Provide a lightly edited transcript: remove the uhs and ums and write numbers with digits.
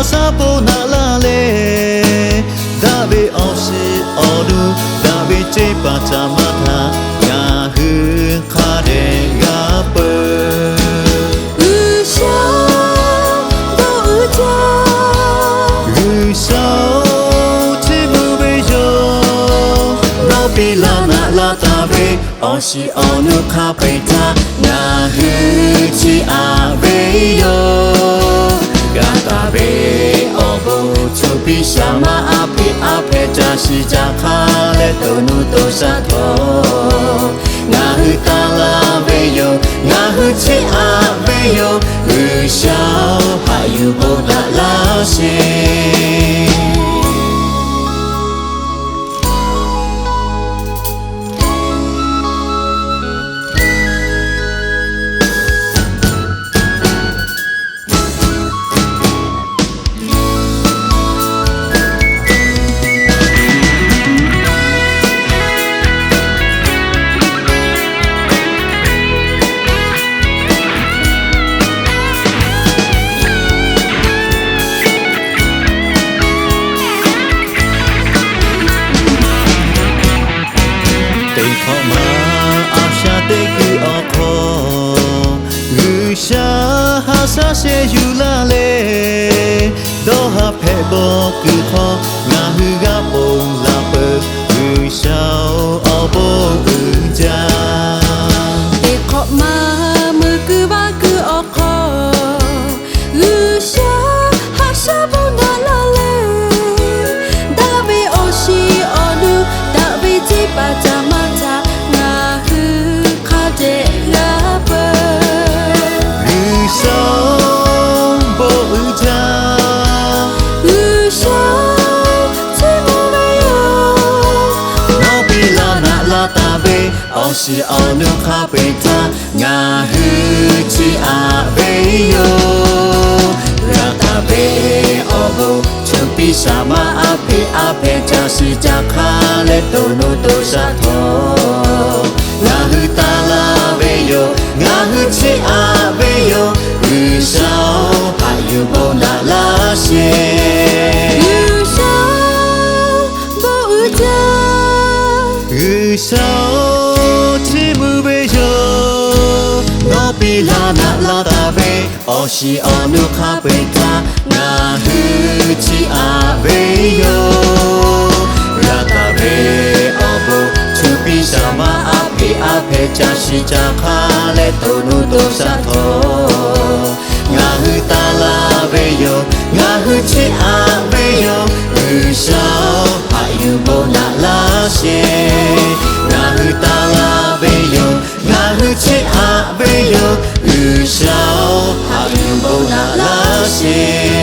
sa po na la le da be o si o du da be che pa cha ma tha ga hu kha de ga pe u sao chi mu be yo no pi la na la ta be o si o nu kha pe tha ga hu chi a be yo gata be obo chupi sama api cha si cha kha le to nu to sa tho nga hu ta la be yo nga hu chi a be yo hu shao ha yu bo da la shi Tây khó mà áo xa tây cứ ở khó Gư xa hạ xa xe dù la lê Đó hạ phê bó cứ khó Ngà hư gá bông la bơ Gư sao ở bó ưng cha Tây khó mà mơ cứ ba cứ ở khó Gư xa hạ xa bông na la lê Đã bê ô xì ô đu Đã bê chê bà cha ma Ông si ông nước khá bê ta ngà hư chi à bê yo ra ta bê ô bô chẳng pi sa ma api cha si cha khá lê tô nô tô sa thô ngà hư ta la bê yo ngà hư chi à bê yo hư sao hạ yu bô na la xê hư sao bô ư cha hư sao chi mu be yo no pi la na la ta be o si o nu kha be ta na hu chi a be yo ra ta be o bo chu pi sa ma a phe cha si cha kha le to nu to sa tho nga hu ta la be yo nga hu chi a be yo hu sao ha yu bo na la she nga hu ta la chi a be yo yu sao ha yu bo na la shi